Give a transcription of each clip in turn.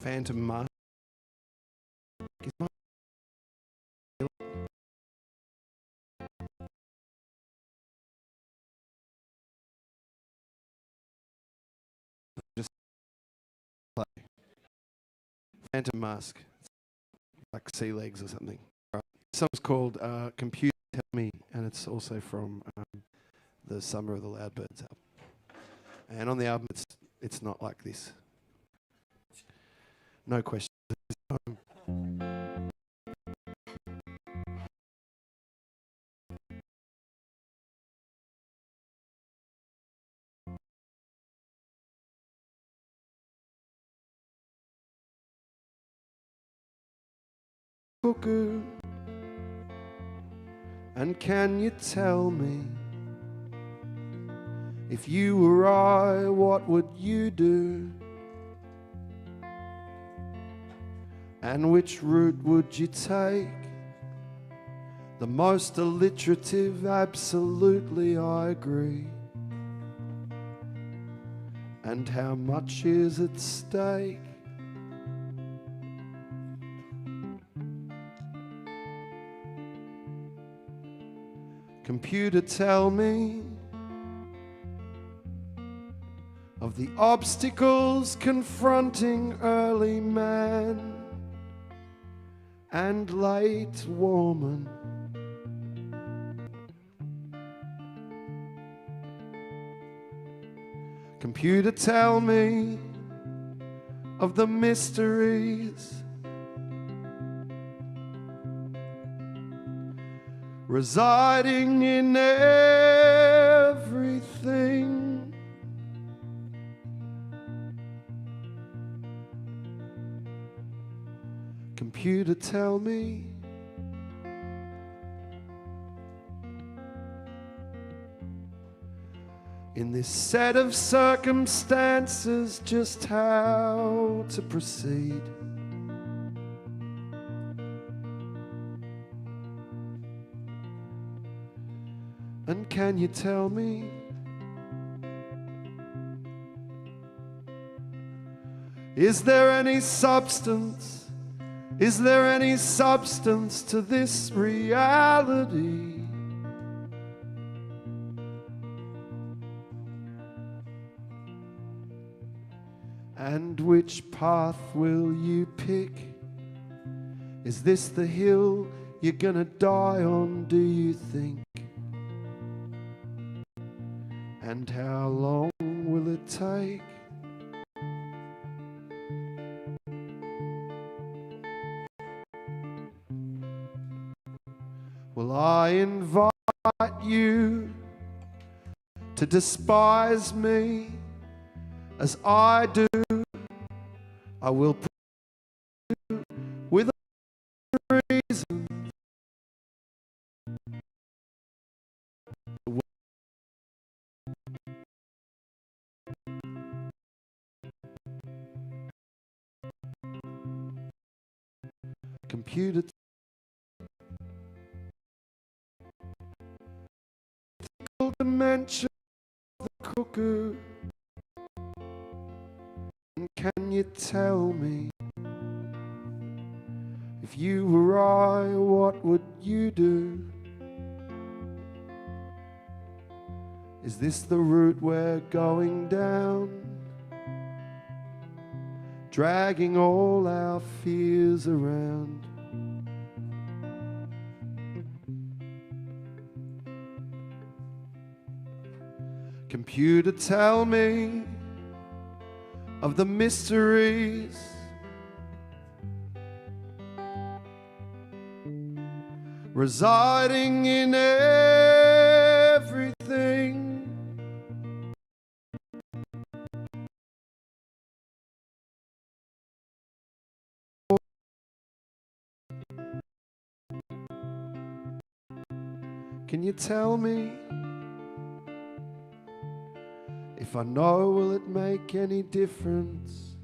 Phantom Mask. Is my just play Phantom Mask, like sea legs or something. Right. This song's called Computer Tell Me, and it's also from the Summer of the Loudbirds album. And on the album, it's not like this. No question. Cuckoo, and can you tell me, if you were I, what would you do? And which route would you take? The most alliterative, absolutely I agree. And how much is at stake? Computer, tell me of the obstacles confronting early man and late woman. Computer, tell me of the mysteries residing in everything. Computer, tell me in this set of circumstances just how to proceed. And can you tell me is there any substance? Is there any substance to this reality? And which path will you pick? Is this the hill you're gonna die on, do you think? And how long will it take? Will I invite you to despise me as I do? I will put you with a reason. Computer, dimension of the cuckoo. And can you tell me, if you were I, what would you do? Is this the route we're going down? Dragging all our fears around. Computer, tell me of the mysteries residing in everything. Can you tell me? If I know, will it make any difference?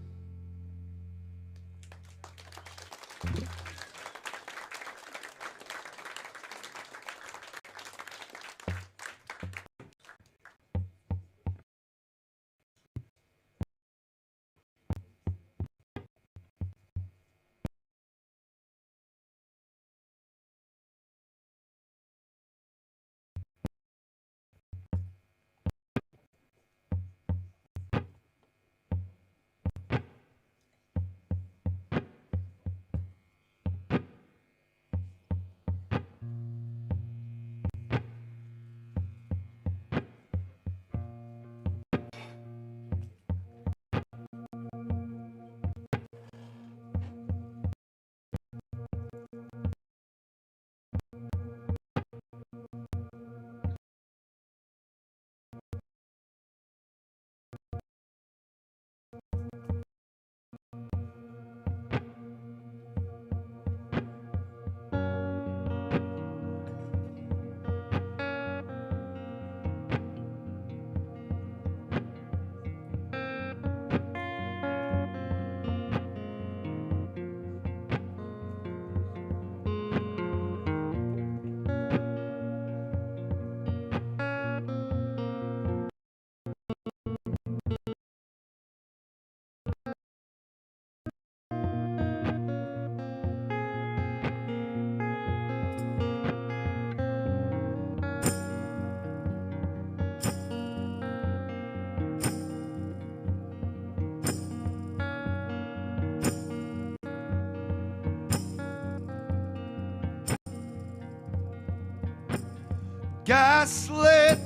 gaslit,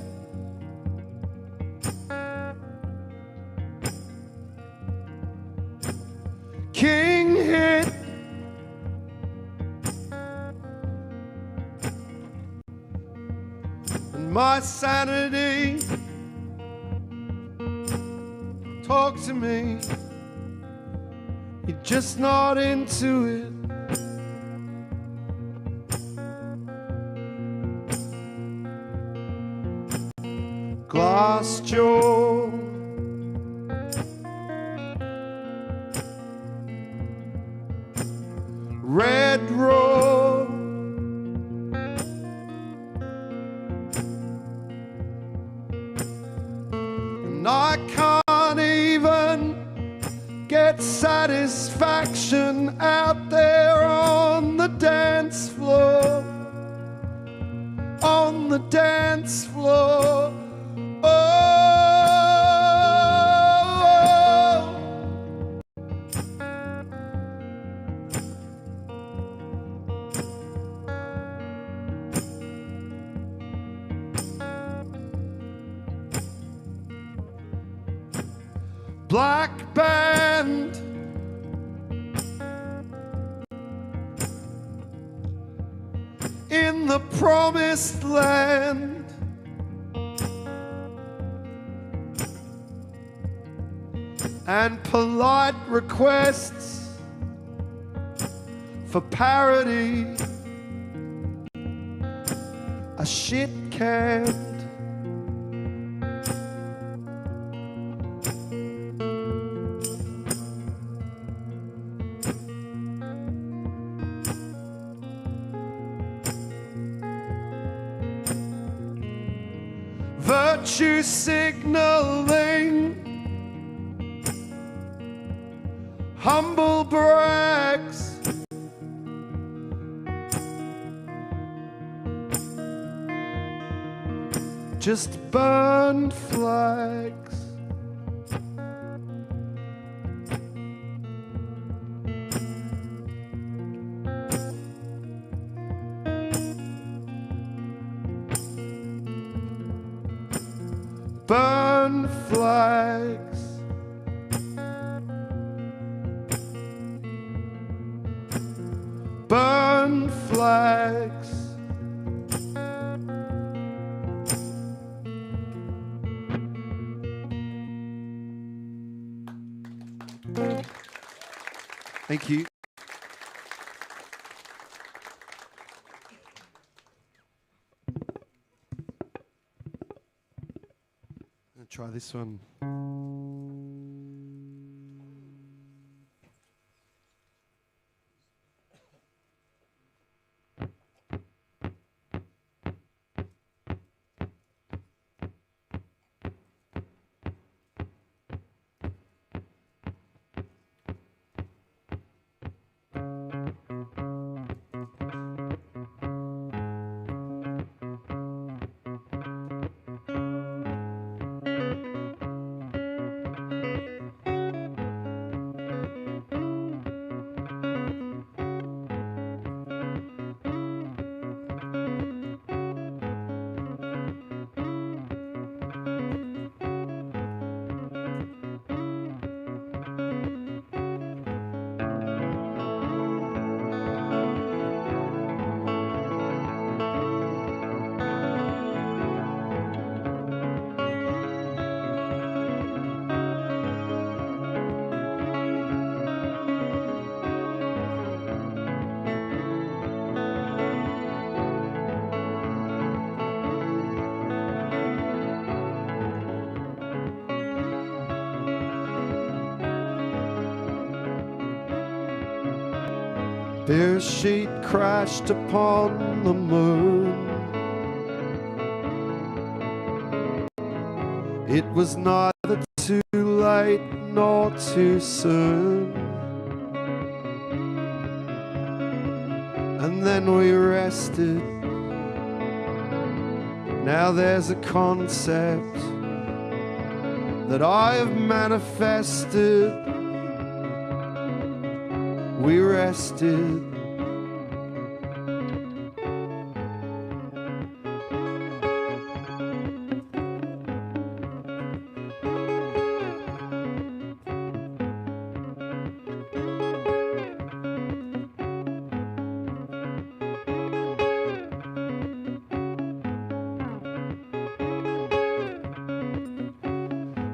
king hit, and my sanity. Talk to me, you're just not into it. Glass jaw, red raw, and I can't even get satisfaction out there on the dance floor, on the dance floor. Black band, in the promised land, and polite requests for parody are shit canned. Virtue signaling, humble brags, just burned flags. Burn flags, burn flags. Thank you. Try this one. Their sheet crashed upon the moon. It was neither too late nor too soon. And then we rested. Now there's a concept that I have manifested. We rested.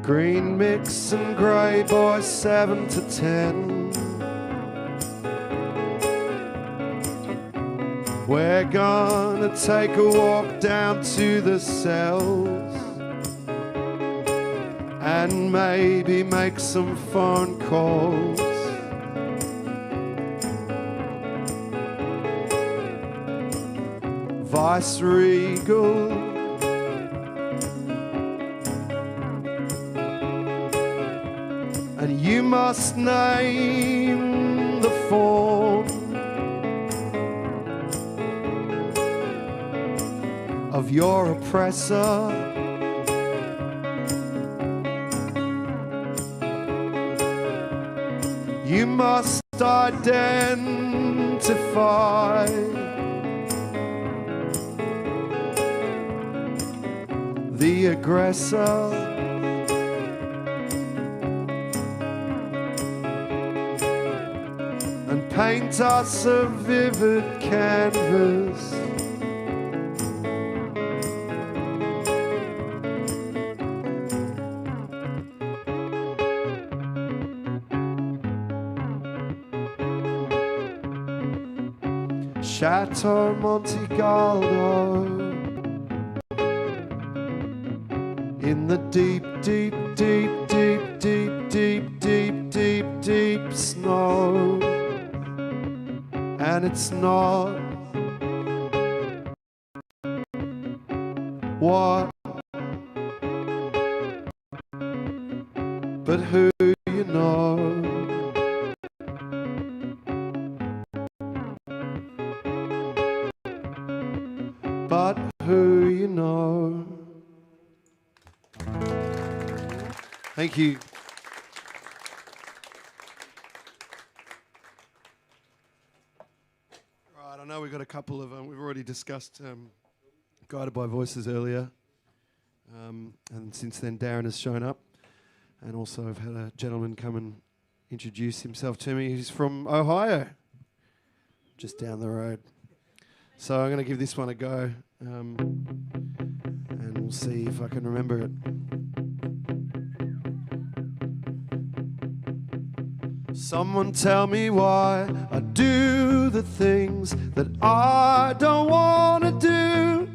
Green mix and grey boy 7 to 10. We're gonna take a walk down to the cells and maybe make some phone calls. Vice Regal, and you must name the form of your oppressor. You must identify the aggressor. And paint us a vivid canvas Chateau Monte Gallo in the deep, deep, deep, deep, deep, deep, deep, deep, deep snow. And it's not what, but who you know. But who you know. Thank you. Right, I know we've got a couple of, we've already discussed Guided by Voices earlier. And since then Darren has shown up. And also I've had a gentleman come and introduce himself to me. He's from Ohio, just down the road. So I'm going to give this one a go, and we'll see if I can remember it. Someone tell me why I do the things that I don't want to do.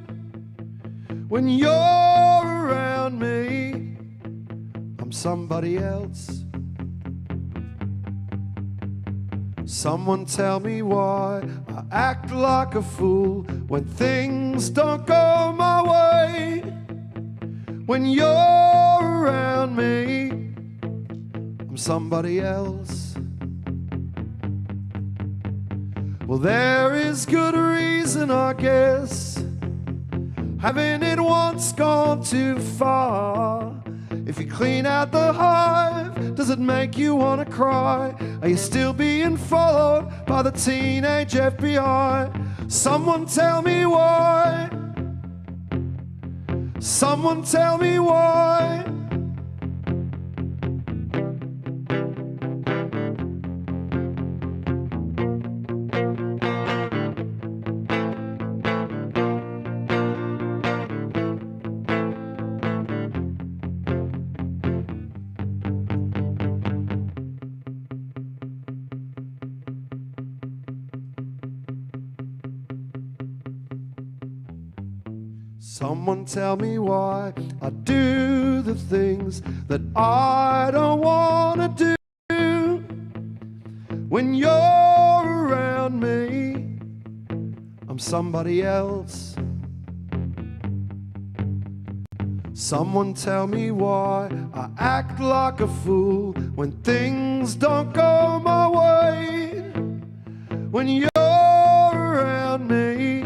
When you're around me, I'm somebody else. Someone tell me why I act like a fool when things don't go my way. When you're around me, I'm somebody else. Well, there is good reason, I guess. Having it once gone too far. If you clean out the hive, does it make you want to cry? Are you still being followed by the teenage FBI? Someone tell me why. Someone tell me why. Someone tell me why I do the things that I don't want to do. When you're around me, I'm somebody else. Someone tell me why I act like a fool when things don't go my way. When you're around me,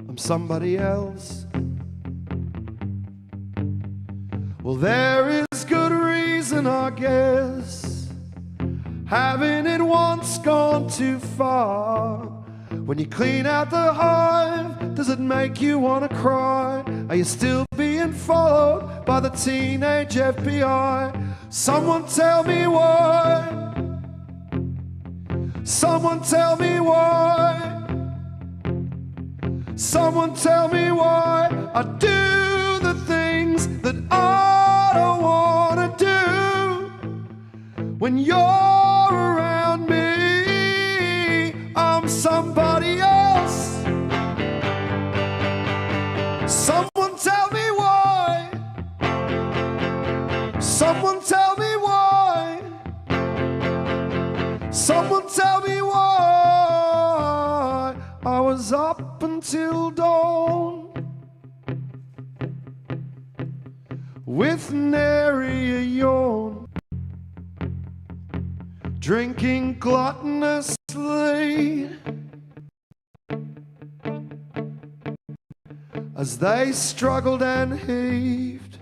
I'm somebody else. Well, there is good reason, I guess. Having it once gone too far. When you clean out the hive, does it make you want to cry? Are you still being followed by the teenage FBI? Someone tell me why. Someone tell me why. Someone tell me why I do the things that I don't want When you're around me, I'm somebody else. Someone tell me why. Someone tell me why. Someone tell me why I was up until dawn with nary a yawn, drinking gluttonously as they struggled and heaved.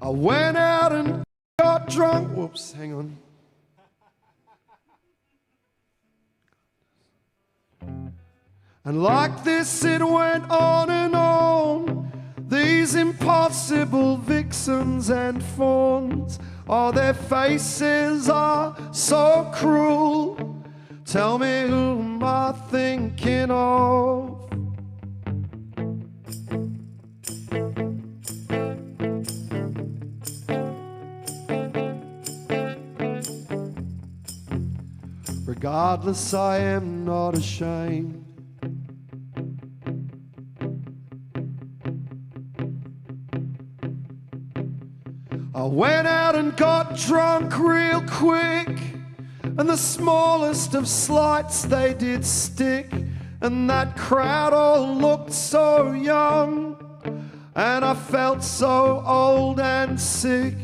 I went out and got drunk. Whoops, hang on. And like this it went on and on. These impossible vixens and fawns, oh, their faces are so cruel. Tell me who am I thinking of? Regardless, I am not ashamed. I went out and got drunk real quick, and the smallest of slights they did stick, and that crowd all looked so young, and I felt so old and sick.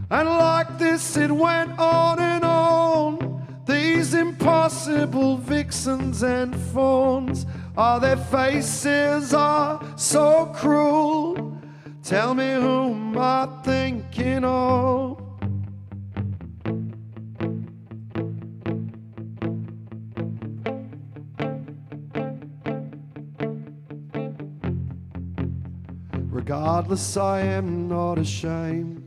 And like this it went on and on. These impossible vixens and fawns, oh, their faces are so cruel. Tell me who am I thinking of? Regardless, I am not ashamed.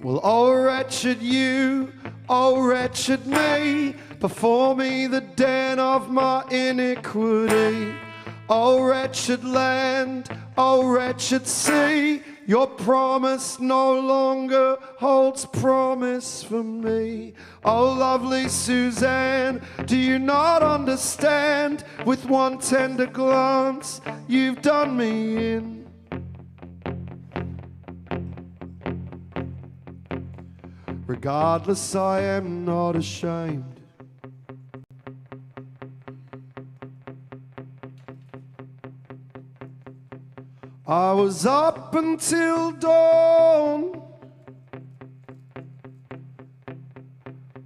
Well, oh wretched you, oh wretched me, before me the den of my iniquity. Oh wretched land, oh wretched sea, your promise no longer holds promise for me. Oh lovely Suzanne, do you not understand? With one tender glance you've done me in. Regardless, I am not ashamed. I was up until dawn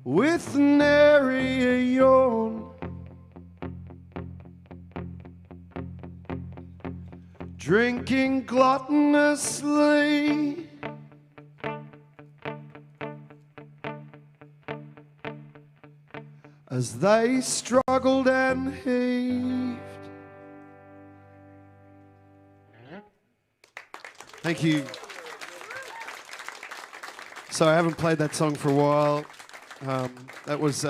with nary a yawn, drinking gluttonously as they struggled and heaved. Thank you. So I haven't played that song for a while. That was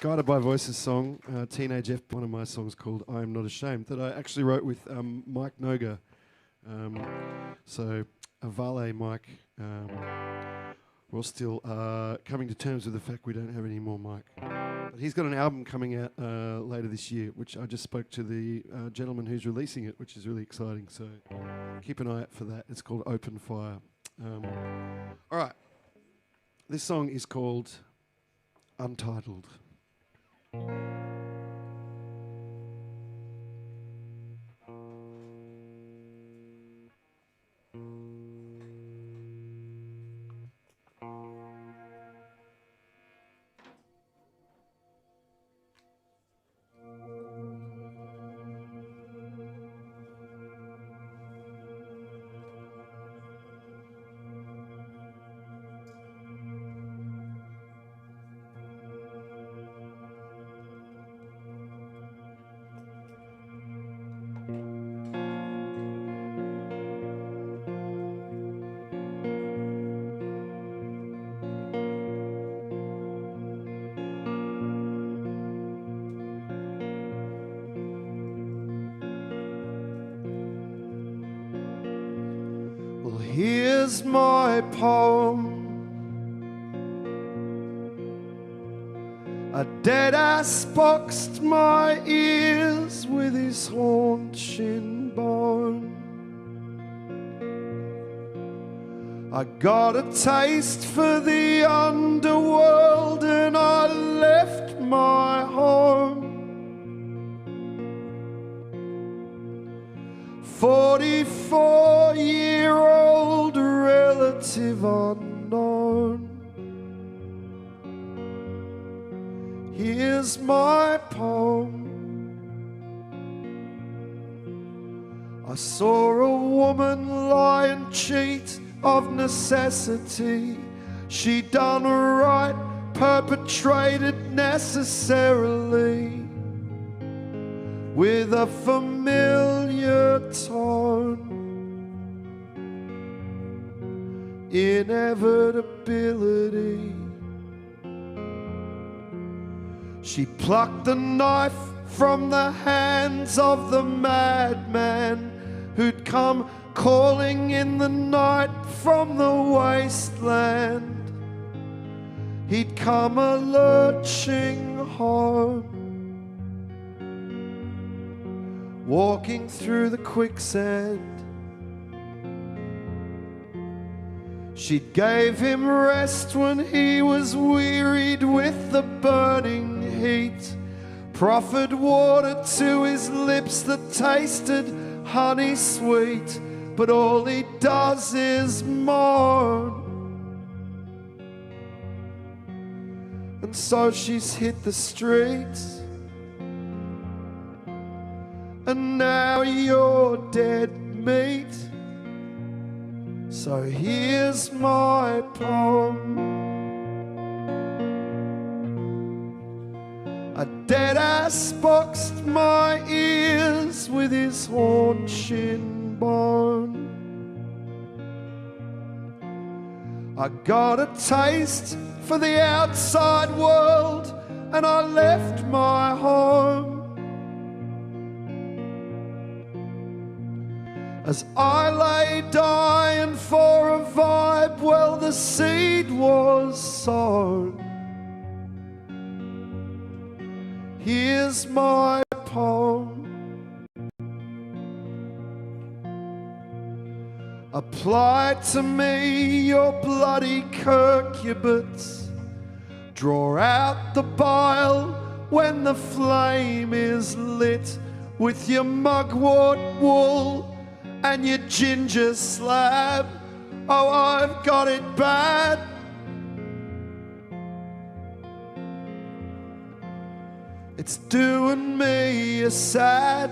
Guided by Voices song, Teenage F, one of my songs called I Am Not Ashamed, that I actually wrote with Mike Noga. So Avale Mike. We're still coming to terms with the fact we don't have any more Mike. But he's got an album coming out later this year, which I just spoke to the gentleman who's releasing it, which is really exciting. So keep an eye out for that. It's called Open Fire. All right. This song is called Untitled. here's my poem. A dead ass boxed my ears with his haunch shin bone. I got a taste for the underworld and I left my home. 44-year-old relative unknown. Here's my poem. I saw a woman lie and cheat of necessity. She done right, perpetrated necessarily, with a familiar tone. Inevitability. She plucked the knife from the hands of the madman who'd come calling in the night from the wasteland. He'd come a-lurching home, walking through the quicksand. She gave him rest when he was wearied with the burning heat, proffered water to his lips that tasted honey sweet, but all he does is moan. And so she's hit the streets, and now you're dead meat. So here's my poem. A dead ass boxed my ears with his haunch shin bone. I got a taste for the outside world and I left my home. As I lay dying for a vibe, well, the seed was sown. Here's my poem. Apply to me your bloody curcubits. Draw out the bile when the flame is lit with your mugwort wool and your ginger slab. Oh, I've got it bad. It's doing me a sad.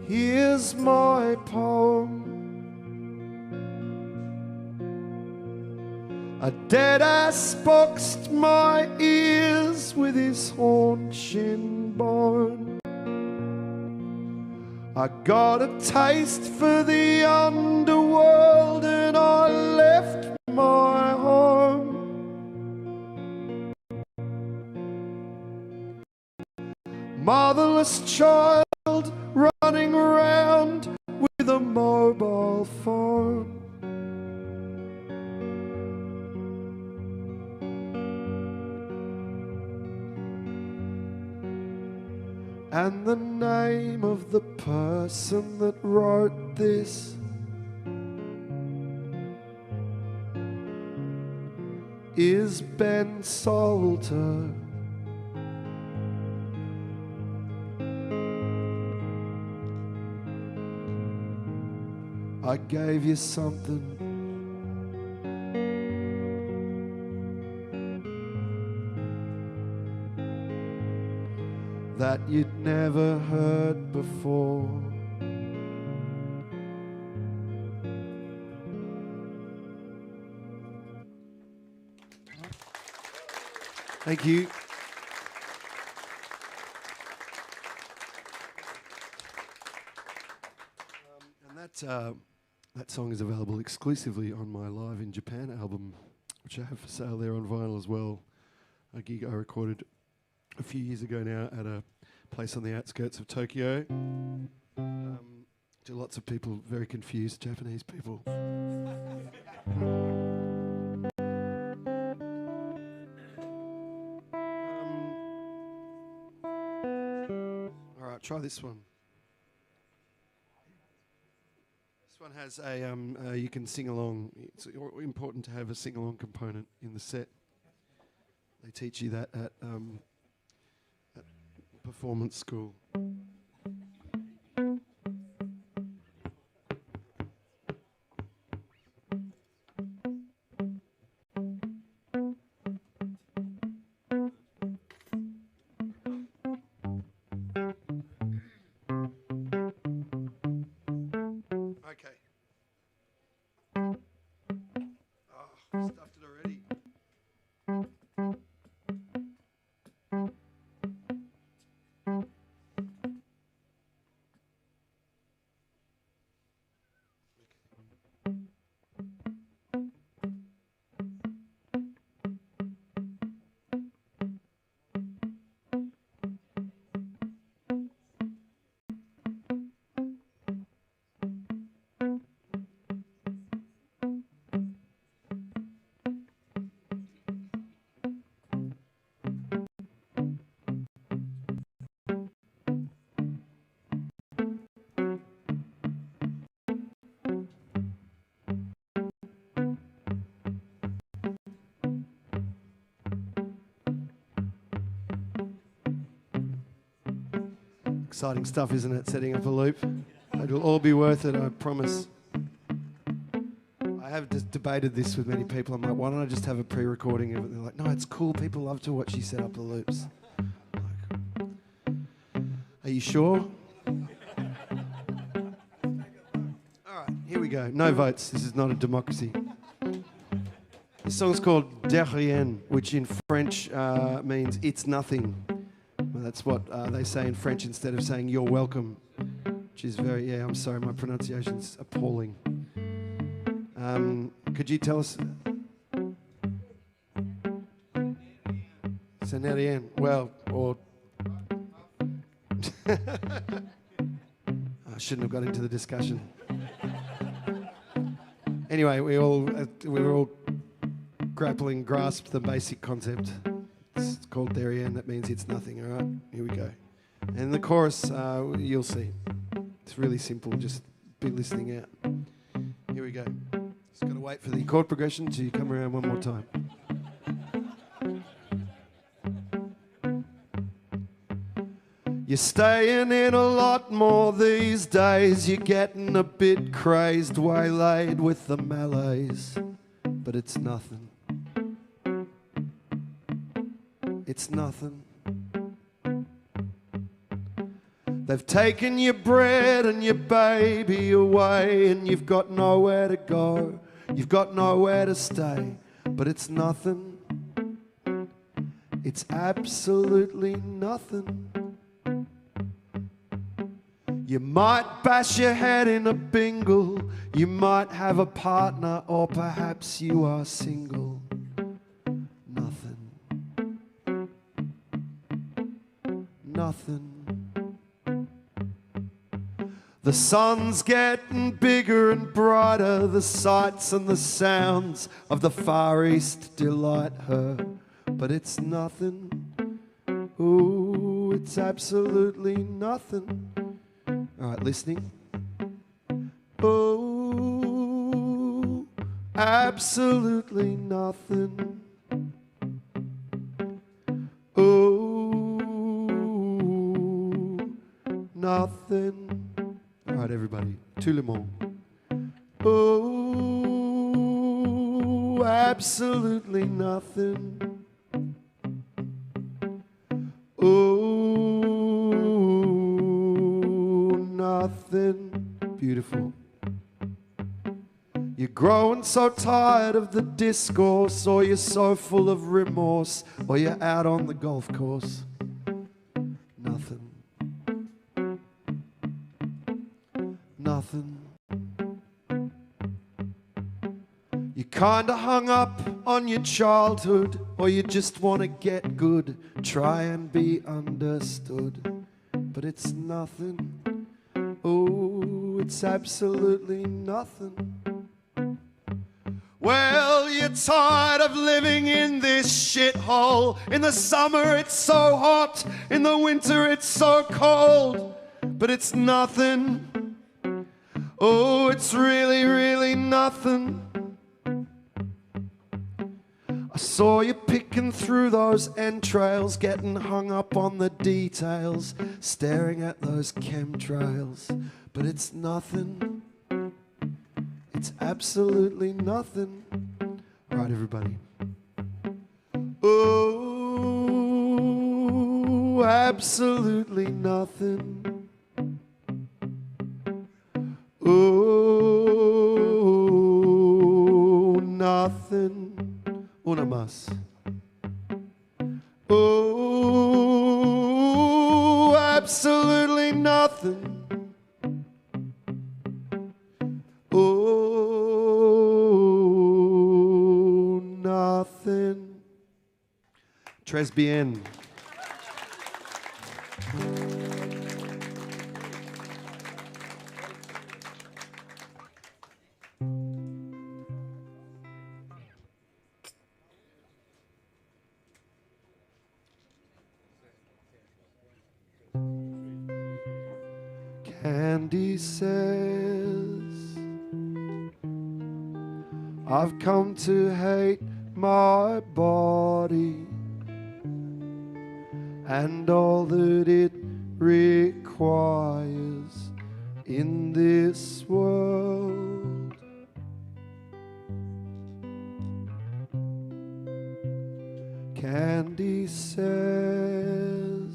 Here's my poem. A dead ass boxed my ears with his haunch shin bone. I got a taste for the underworld and I left my home. Motherless child running around with a mobile phone. And the name of the person that wrote this is Ben Salter. I gave you something that you'd never heard before. Thank you. And that song is available exclusively on my Live in Japan album, which I have for sale there on vinyl as well. A gig I recorded a few years ago now at a place on the outskirts of Tokyo. To lots of people, very confused Japanese people. All right, try this one. This one has a you can sing along. It's important to have a sing along component in the set. They teach you that at performance school. Okay. Oh, stuffed it already. Exciting stuff, isn't it? Setting up a loop. It'll all be worth it, I promise. I have just debated this with many people. I'm like, why don't I just have a pre-recording of it? They're like, no, it's cool. People love to watch you set up the loops. Like, are you sure? All right, here we go. No votes. This is not a democracy. This song's called Dergen, which in French means it's nothing. Well, that's what they say in French instead of saying you're welcome, which is very, yeah, I'm sorry, my pronunciation's appalling. Could you tell us? C'est rien. Well, or... I shouldn't have got into the discussion. Anyway, we were all grasped the basic concept. It's called Dergen, that means it's nothing, all right? Here we go. And the chorus, you'll see. It's really simple, just be listening out. Here we go. Just got to wait for the chord progression to come around one more time. You're staying in a lot more these days. You're getting a bit crazed, waylaid with the malaise. But it's nothing. It's nothing. They've taken your bread and your baby away, and you've got nowhere to go, you've got nowhere to stay. But it's nothing. It's absolutely nothing. You might bash your head in a bingle, you might have a partner, or perhaps you are single. Nothing. Nothing. The sun's getting bigger and brighter, the sights and the sounds of the Far East delight her. But it's nothing. Ooh, it's absolutely nothing. All right, listening. Oh, absolutely nothing. Oh, nothing. All right, everybody. Tout le monde. Oh, absolutely nothing. Oh, nothing. Beautiful. You're growing so tired of the discourse, or you're so full of remorse, or you're out on the golf course. Nothing. Nothing. You kinda hung up on your childhood, or you just wanna get good, try and be understood, but it's nothing. Oh, it's absolutely nothing. Well, you're tired of living in this shithole. In the summer it's so hot, in the winter it's so cold, but it's nothing. Oh, it's really, really nothing. I saw you picking through those entrails, getting hung up on the details, staring at those chemtrails, but it's nothing. It's absolutely nothing. All right, everybody. Oh, absolutely nothing. Oh, nothing. Una más. Oh, absolutely nothing. Oh, nothing. Tres bien. Candy says, I've come to hate my body and all that it requires in this world. Candy says,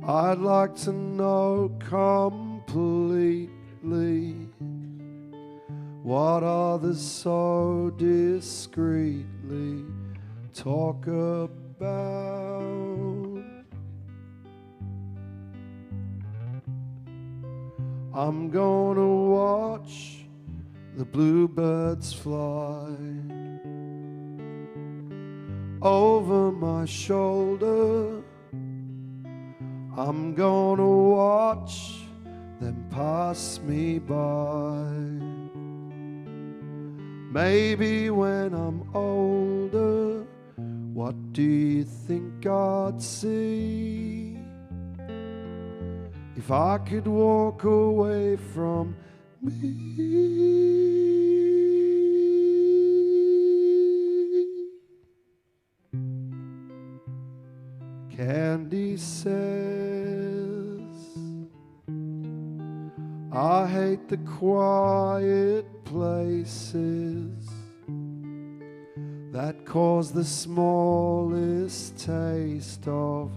I'd like to know completely what others so discreetly talk about. I'm gonna watch the bluebirds fly over my shoulder. I'm gonna watch them pass me by. Maybe when I'm older, what do you think I'd see? If I could walk away from me. Candy says, I hate the quiet places that cause the smallest taste of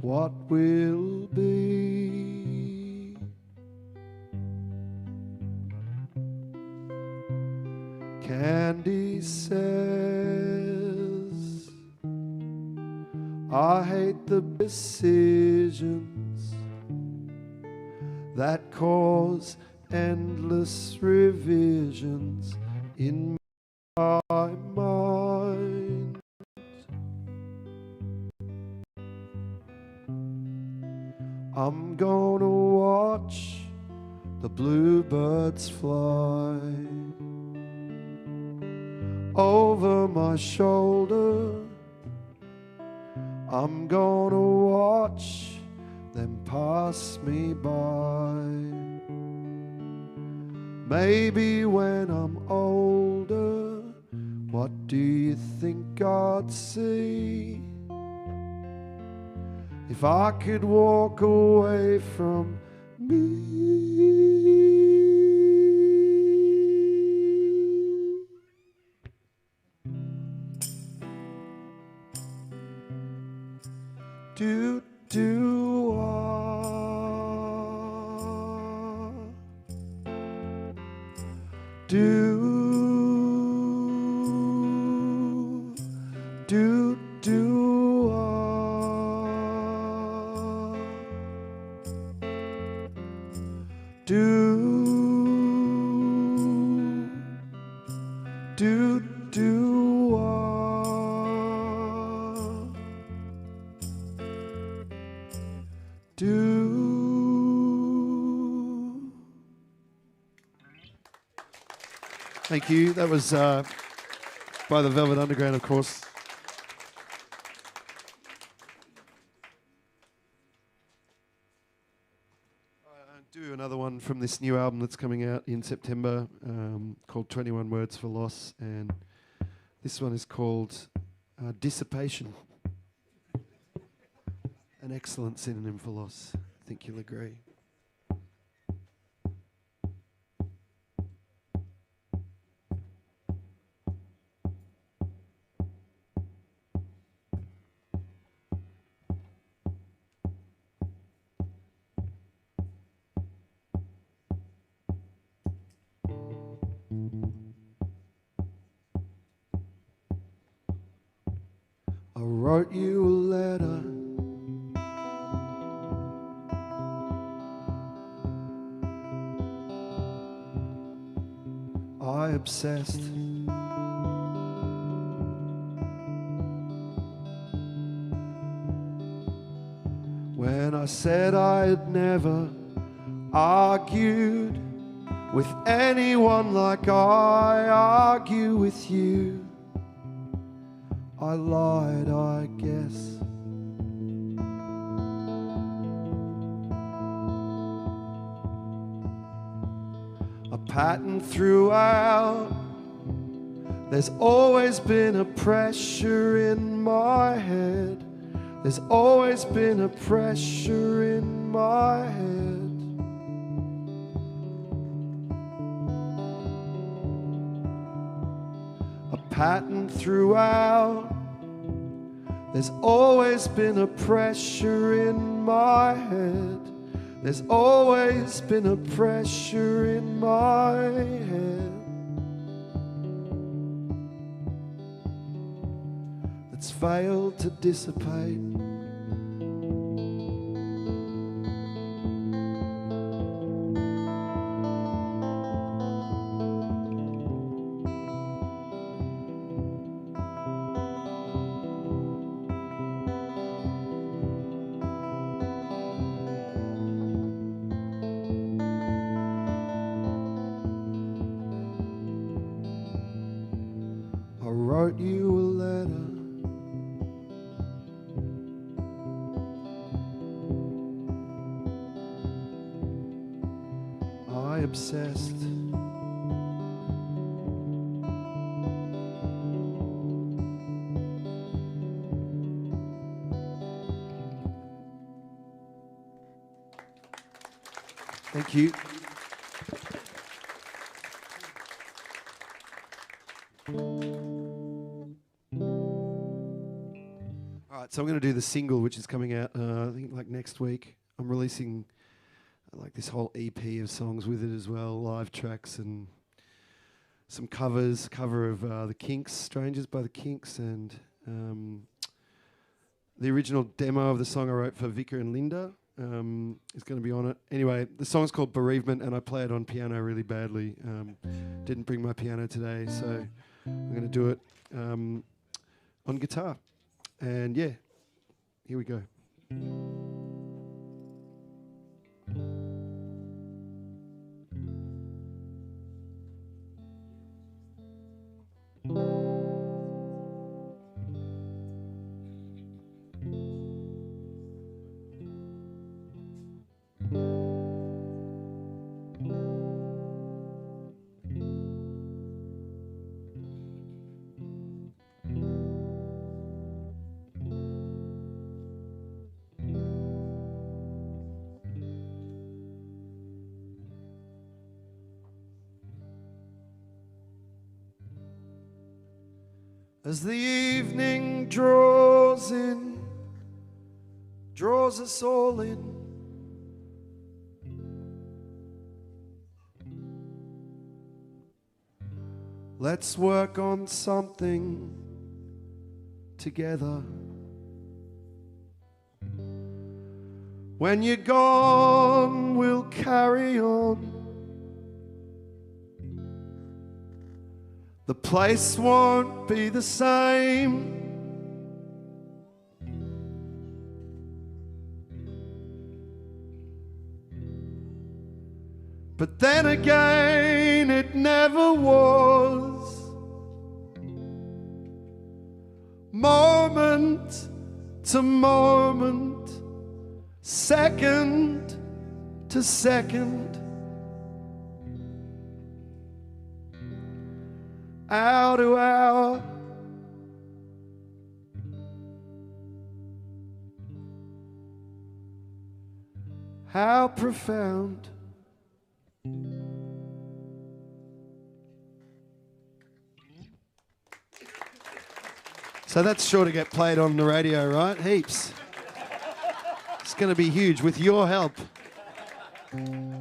what will be. Candy says, I hate the decisions that cause endless revisions in my mind. I'm gonna watch the bluebirds fly over my shoulder. I'm gonna watch them pass me by. Maybe when I'm older, what do you think I'd see? If I could walk away from me. Do do ah. do do do. Thank you. That was by the Velvet Underground, of course. Do another one from this new album that's coming out in September called 21 Words for Loss, and this one is called Dissipation. An excellent synonym for loss. I think you'll agree. I wrote you a letter. I obsessed. When I said I'd never argued with anyone like I argue with you, I lied, I guess. A pattern throughout. There's always been a pressure in my head. There's always been a pressure in my head. A pattern throughout. There's always been a pressure in my head. There's always been a pressure in my head that's failed to dissipate. I wrote you a letter. I obsessed. Thank you. All right, so I'm going to do the single, which is coming out, I think, like next week. I'm releasing like this whole EP of songs with it as well, live tracks and some covers. Cover of The Kinks, Strangers by The Kinks, and the original demo of the song I wrote for Vika and Linda is going to be on it. Anyway, the song's called Bereavement, and I play it on piano really badly. Didn't bring my piano today, so I'm going to do it on guitar. And yeah, here we go. As the evening draws in, draws us all in, let's work on something together. When you're gone, we'll carry on. the place won't be the same. But then again, it never was. Moment to moment, second to second, hour to hour, how profound. So that's sure to get played on the radio, right? Heaps. It's going to be huge with your help.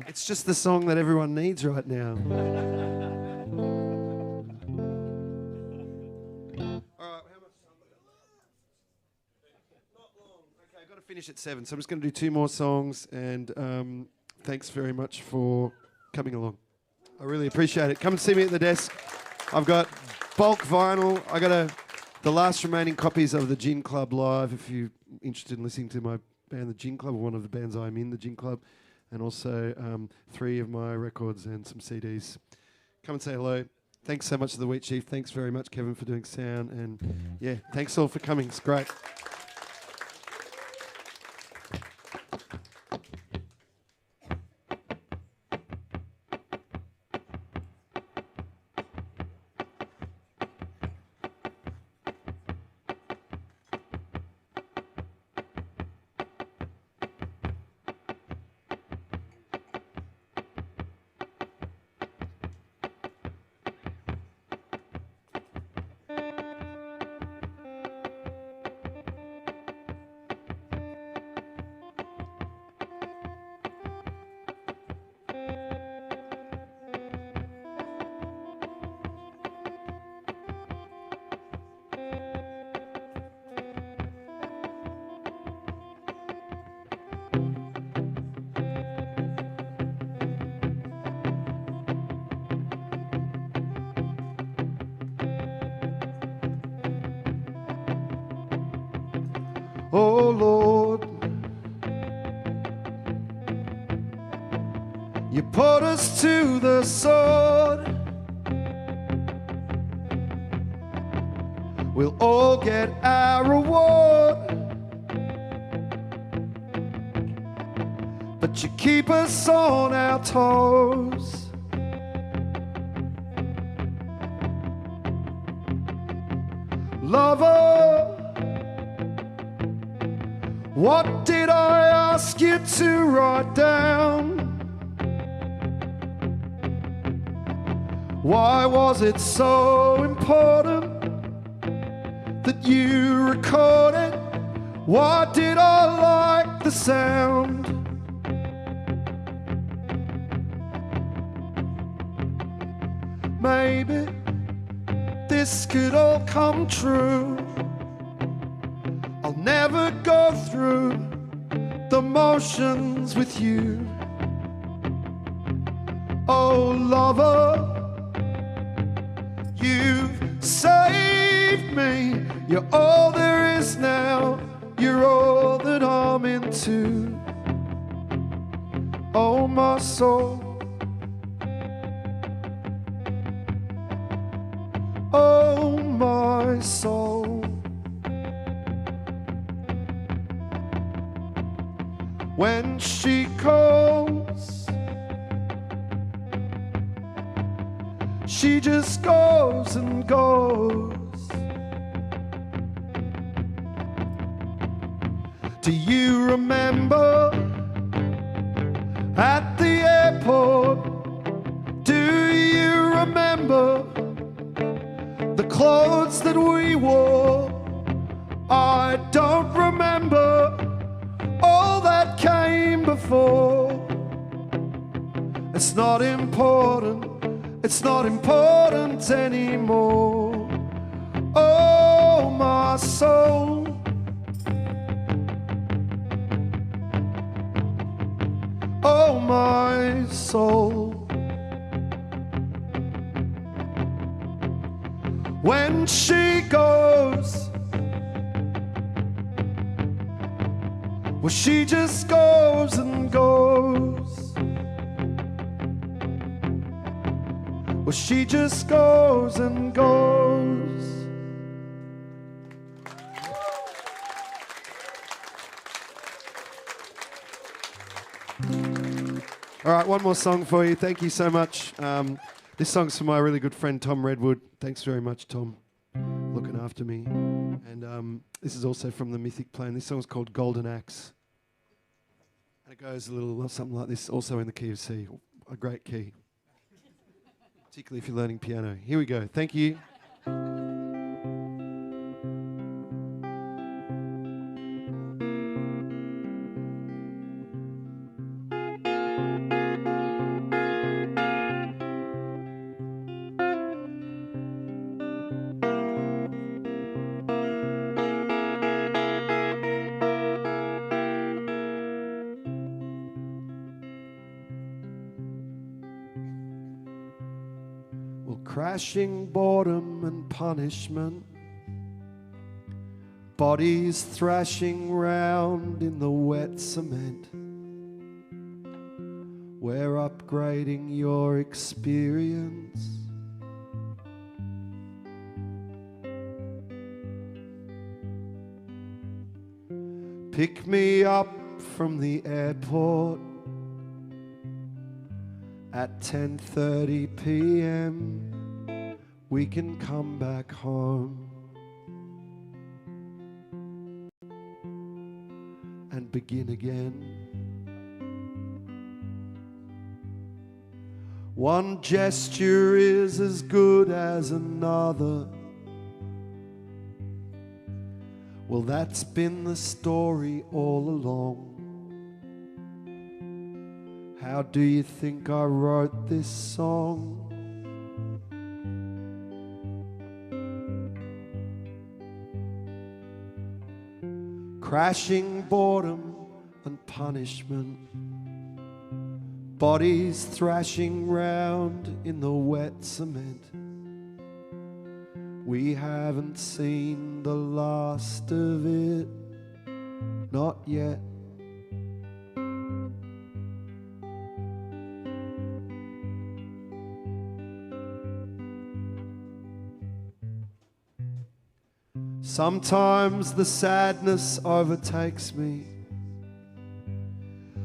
It's just the song that everyone needs right now. All right, how much time? Not long. Okay, I've got to finish at 7, so I'm just going to do 2 more songs, and thanks very much for coming along. I really appreciate it. Come and see me at the desk. I've got bulk vinyl. I got the last remaining copies of the Gin Club Live, if you're interested in listening to my band, the Gin Club, or one of the bands I'm in, the Gin Club, and also 3 of my records and some CDs. Come and say hello. Thanks so much to the Wheat Chief. Thanks very much, Kevin, for doing sound. And yeah, thanks all for coming. It's great. Oh Lord, you put us to the sword. We'll all get our reward, but you keep us on our toes. Lover, what did I ask you to write down? Why was it so important that you record it? Why did I like the sound? Maybe this could all come true. I'll never go through the motions with you. Oh lover, you've saved me. You're all there is now. You're all that I'm into. Oh my soul, oh my soul. When she calls, she just goes and goes. Do you remember at the airport? Do you remember the clothes that we wore? I don't remember all that came before. It's not important, it's not important anymore. Oh my soul, oh my soul. when she goes. Well, she just goes and goes. Well, she just goes and goes. All right, one more song for you. Thank you so much. This song's for my really good friend Tom Redwood. Thanks very much, Tom, looking after me. And this is also from the Mythic Plane. This song's called Golden Axe. And it goes a little something like this, also in the key of C, a great key, particularly if you're learning piano. Here we go. Thank you. Crashing boredom and punishment, bodies thrashing round in the wet cement. We're upgrading your experience. Pick me up from the airport at 10:30 p.m. We can come back home and begin again. One gesture is as good as another. Well, that's been the story all along. How do you think I wrote this song? Crashing boredom and punishment, bodies thrashing round in the wet cement. We haven't seen the last of it, not yet. Sometimes the sadness overtakes me.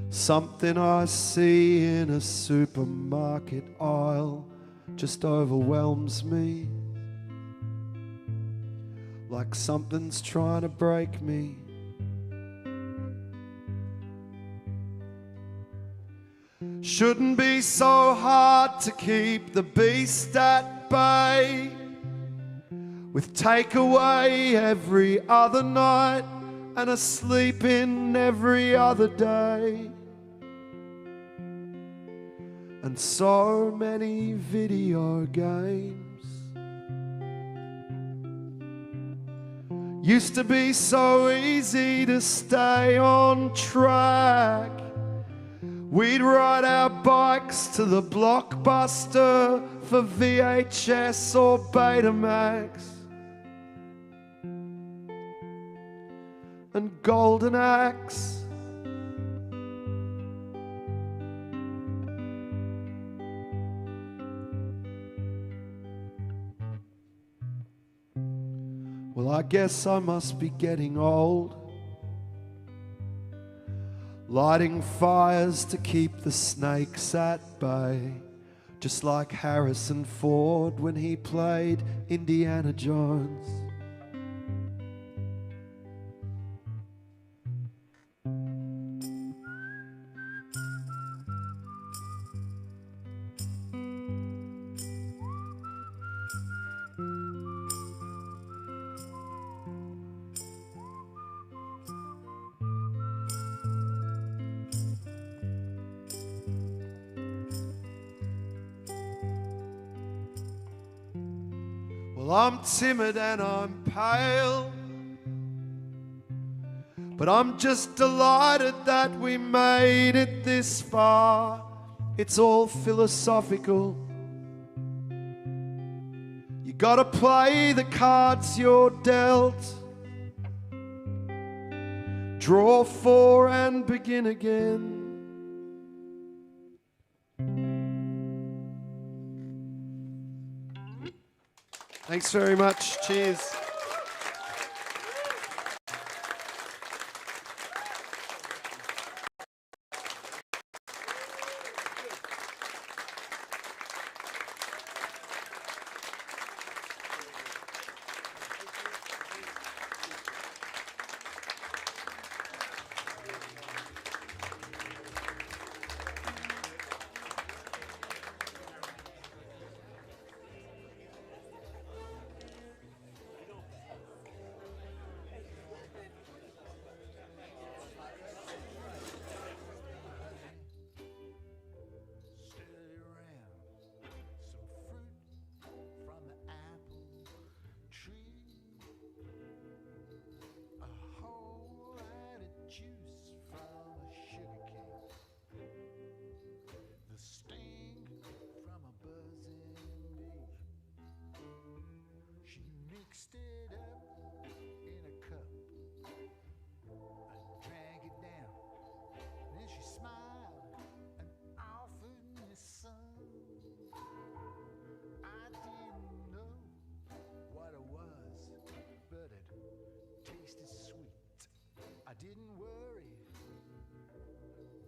Something I see in a supermarket aisle just overwhelms me. Like something's trying to break me. Shouldn't be so hard to keep the beast at bay, with takeaway every other night and a sleep in every other day. And so many video games. Used to be so easy to stay on track. We'd ride our bikes to the Blockbuster for VHS or Betamax. And Golden Axe. Well, I guess I must be getting old, lighting fires to keep the snakes at bay, just like Harrison Ford when he played Indiana Jones. Well, I'm timid and I'm pale, but I'm just delighted that we made it this far. It's all philosophical. You gotta play the cards you're dealt. Draw 4 and begin again. Thanks very much. Cheers.